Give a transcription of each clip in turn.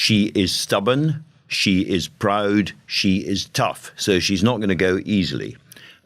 She is stubborn, she is proud, she is tough. So she's not going to go easily.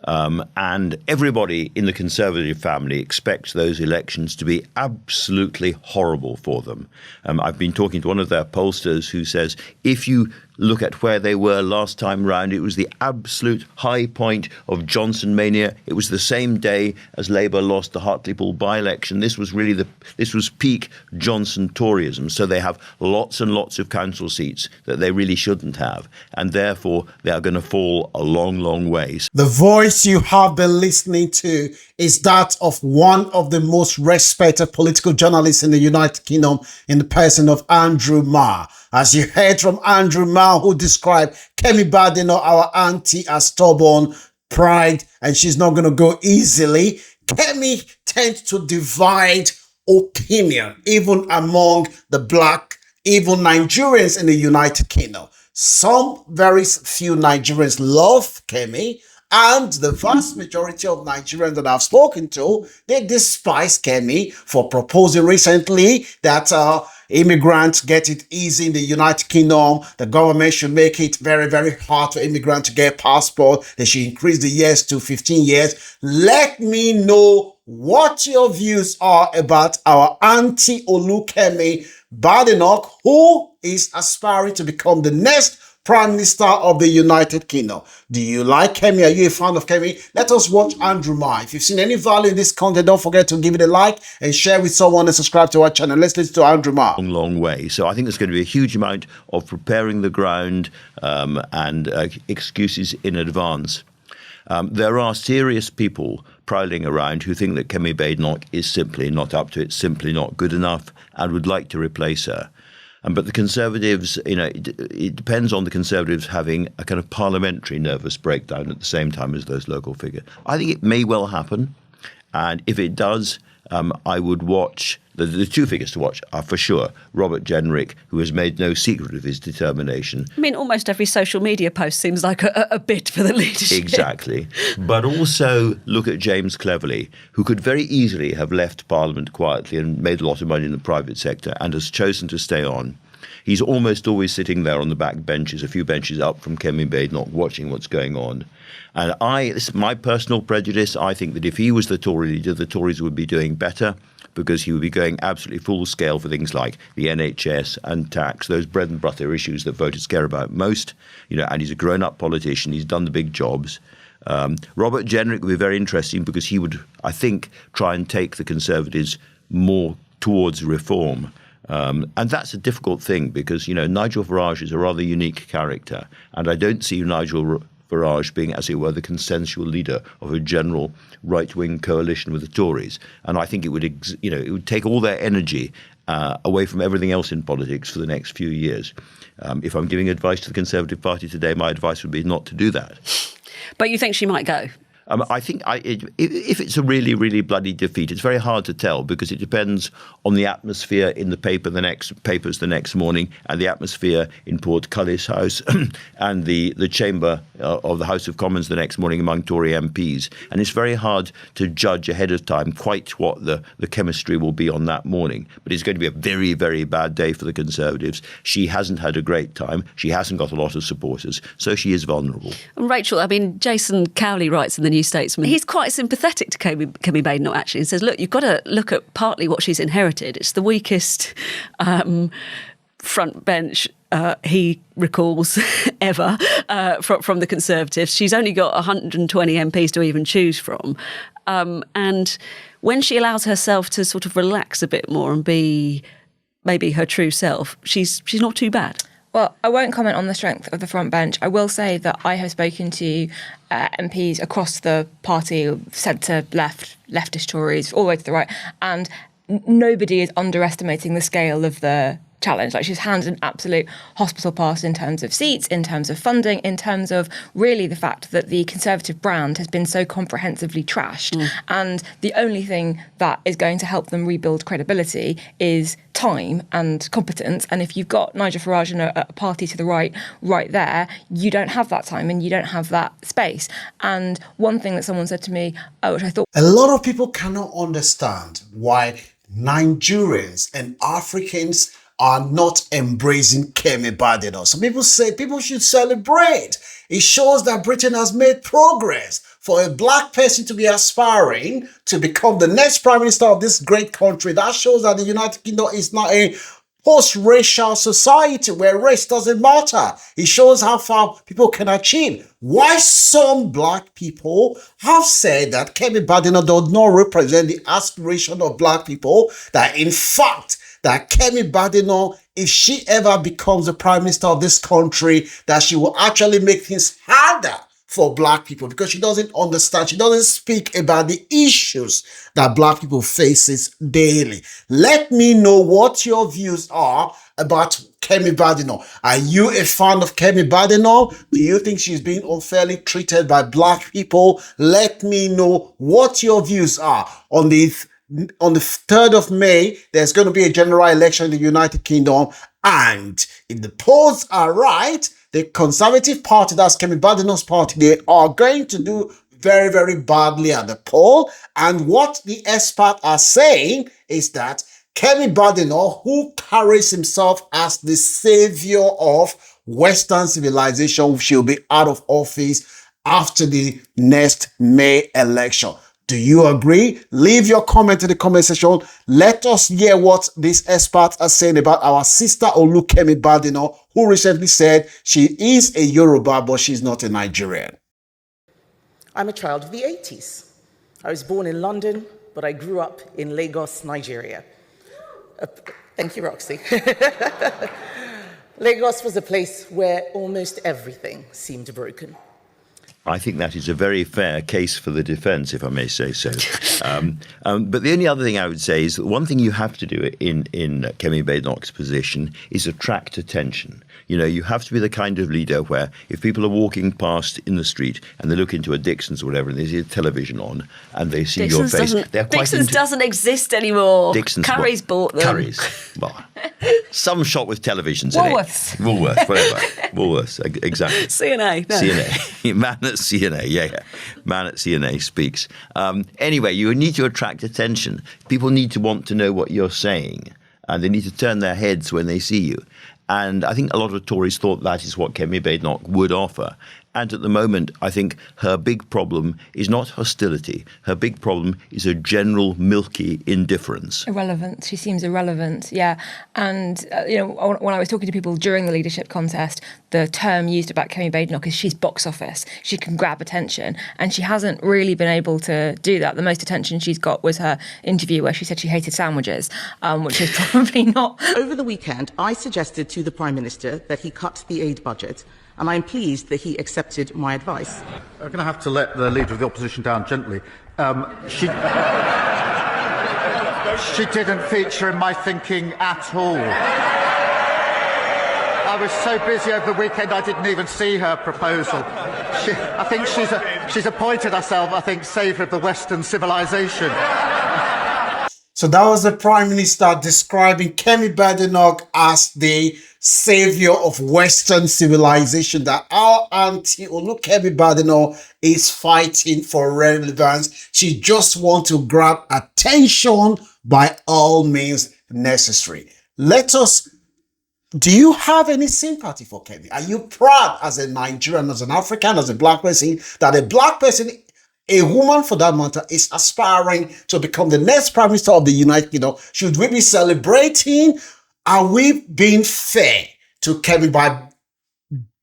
And everybody in the Conservative family expects those elections to be absolutely horrible for them. I've been talking to one of their pollsters who says if you look at where they were last time round, it was the absolute high point of Johnson mania. It was the same day as Labour lost the Hartlepool by-election. This was peak Johnson Toryism. So they have lots and lots of council seats that they really shouldn't have. And therefore, they are going to fall a long, long ways. The voice you have been listening to is that of one of the most respected political journalists in the United Kingdom, in the person of Andrew Marr. As you heard from Andrew Marr, who described Kemi Badenoch, our auntie, as stubborn, pride, and she's not going to go easily. Kemi tends to divide opinion, even among the black, even Nigerians in the United Kingdom. Some very few Nigerians love Kemi, and the vast majority of Nigerians that I've spoken to, they despise Kemi for proposing recently that immigrants get it easy in the United Kingdom. The government should make it very, very hard for immigrants to get passport. They should increase the years to 15 years. Let me know what your views are about our auntie Kemi Badenoch, who is aspiring to become the next Prime Minister of the United Kingdom. Do you like Kemi? Are you a fan of Kemi? Let us watch Andrew Marr. If you've seen any value in this content, don't forget to give it a like and share with someone and subscribe to our channel. Let's listen to Andrew Marr. Long, long way. So I think there's going to be a huge amount of preparing the ground and excuses in advance. There are serious people prowling around who think that Kemi Badenoch is simply not up to it, simply not good enough, and would like to replace her. But the Conservatives, it depends on the Conservatives having a kind of parliamentary nervous breakdown at the same time as those local figures. I think it may well happen. And if it does, I would watch. The two figures to watch are for sure Robert Jenrick, who has made no secret of his determination. I mean, almost every social media post seems like a bid for the leadership. Exactly. But also look at James Cleverly, who could very easily have left Parliament quietly and made a lot of money in the private sector and has chosen to stay on. He's almost always sitting there on the back benches, a few benches up from Kemi Badenoch, watching what's going on. And this is my personal prejudice. I think that if he was the Tory leader, the Tories would be doing better, because he would be going absolutely full scale for things like the NHS and tax, those bread and butter issues that voters care about most. And he's a grown-up politician. He's done the big jobs. Robert Jenrick would be very interesting because he would, I think, try and take the Conservatives more towards reform. And that's a difficult thing because, Nigel Farage is a rather unique character. And I don't see Nigel Farage being, as it were, the consensual leader of a general right-wing coalition with the Tories. And I think it would take all their energy away from everything else in politics for the next few years. If I'm giving advice to the Conservative Party today, my advice would be not to do that. But you think she might go? I think if it's a really, really bloody defeat, it's very hard to tell because it depends on the atmosphere in the papers the next morning and the atmosphere in Portcullis House and the chamber of the House of Commons the next morning among Tory MPs. And it's very hard to judge ahead of time quite what the chemistry will be on that morning. But it's going to be a very, very bad day for the Conservatives. She hasn't had a great time. She hasn't got a lot of supporters. So she is vulnerable. And Rachel, Jason Cowley writes in the New Statesman, he's quite sympathetic to Kemi Badenoch, actually, and says, look, you've got to look at partly what she's inherited. It's the weakest front bench he recalls ever from the Conservatives. She's only got 120 MPs to even choose from. And when she allows herself to sort of relax a bit more and be maybe her true self, she's not too bad. Well, I won't comment on the strength of the front bench. I will say that I have spoken to MPs across the party, centre, leftist Tories, all the way to the right, and nobody is underestimating the scale of the challenge. Like, she's handed an absolute hospital pass in terms of seats, in terms of funding, in terms of really the fact that the Conservative brand has been so comprehensively trashed. And the only thing that is going to help them rebuild credibility is time and competence. And if you've got Nigel Farage and a party to the right there, you don't have that time and you don't have that space. And one thing that someone said to me, which I thought... A lot of people cannot understand why Nigerians and Africans are not embracing Kemi Badenoch. Some people say people should celebrate. It shows that Britain has made progress. For a black person to be aspiring to become the next prime minister of this great country, that shows that the United Kingdom is not a post-racial society where race doesn't matter. It shows how far people can achieve. Why some black people have said that Kemi Badenoch does not represent the aspiration of black people, that in fact, that Kemi Badenoch, if she ever becomes the prime minister of this country, that she will actually make things harder for black people because she doesn't understand, she doesn't speak about the issues that black people faces daily. Let me know what your views are about Kemi Badenoch. Are you a fan of Kemi Badenoch? Do you think she's being unfairly treated by black people? Let me know what your views are. On the 3rd of May, there's going to be a general election in the United Kingdom, and if the polls are right, the Conservative Party, that's Kemi Badenoch's party, they are going to do very, very badly at the poll. And what the experts are saying is that Kemi Badenoch, who carries himself as the savior of Western civilization, she'll be out of office after the next May election. Do you agree? Leave your comment in the comment section. Let us hear what these experts are saying about our sister Kemi Badenoch, who recently said she is a Yoruba, but she's not a Nigerian. I'm a child of the 80s. I was born in London, but I grew up in Lagos, Nigeria. Thank you, Roxy. Lagos was a place where almost everything seemed broken. I think that is a very fair case for the defence, if I may say so. But the only other thing I would say is that one thing you have to do in Kemi Badenoch's position is attract attention. You know, you have to be the kind of leader where if people are walking past in the street and they look into a Dixon's or whatever and they see television on and they see Dixon's your face, they're quite Dixon's doesn't exist anymore. Dixon's Curry's bought them. Curry's. Well, some shop with televisions Woolworths. in it. Woolworths, whatever. Woolworths, exactly. CNA. No. CNA. Man at CNA, yeah. Man at CNA speaks. Anyway, you need to attract attention. People need to want to know what you're saying, and they need to turn their heads when they see you. And I think a lot of Tories thought that is what Kemi Badenoch would offer. And at the moment, I think her big problem is not hostility. Her big problem is a general milky indifference. Irrelevant. She seems irrelevant, yeah. And, when I was talking to people during the leadership contest, the term used about Kemi Badenoch is she's box office. She can grab attention. And she hasn't really been able to do that. The most attention she's got was her interview where she said she hated sandwiches, which is probably not... Over the weekend, I suggested to the Prime Minister that he cut the aid budget, and I'm pleased that he accepted my advice. I'm going to have to let the Leader of the Opposition down gently. She didn't feature in my thinking at all. I was so busy over the weekend I didn't even see her proposal. I think she's appointed herself, saviour of the Western civilization. So that was the Prime Minister describing Kemi Badenoch as the savior of Western civilization, that our auntie Kemi Badenoch is fighting for relevance. She just wants to grab attention by all means necessary. Do you have any sympathy for Kemi? Are you proud as a Nigerian, as an African, as a black person, that a black person, a woman for that matter, is aspiring to become the next prime minister of the United Kingdom? Should we be celebrating? Are we being fair to Kemi?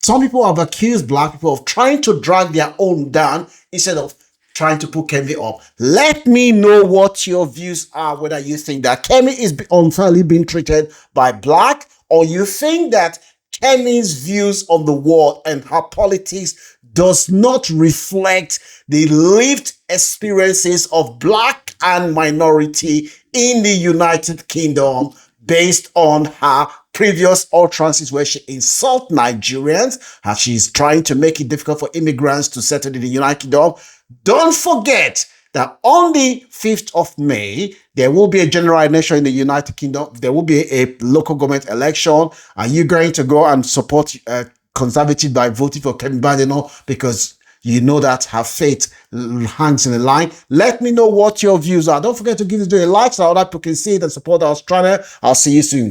Some people have accused black people of trying to drag their own down instead of trying to put Kemi up. Let me know what your views are, whether you think that Kemi is unfairly being treated by black, or you think that Kemi's views on the world and her politics does not reflect the lived experiences of black and minority in the United Kingdom, based on her previous utterances where she insults Nigerians and she's trying to make it difficult for immigrants to settle in the United Kingdom. Don't forget that on the 5th of May, there will be a general election in the United Kingdom. There will be a local government election. Are you going to go and support Conservative by voting for Kemi Badenoch because you know that her fate hangs in the line? Let me know what your views are. Don't forget to give this video a like so other people can see it and support our channel. I'll see you soon.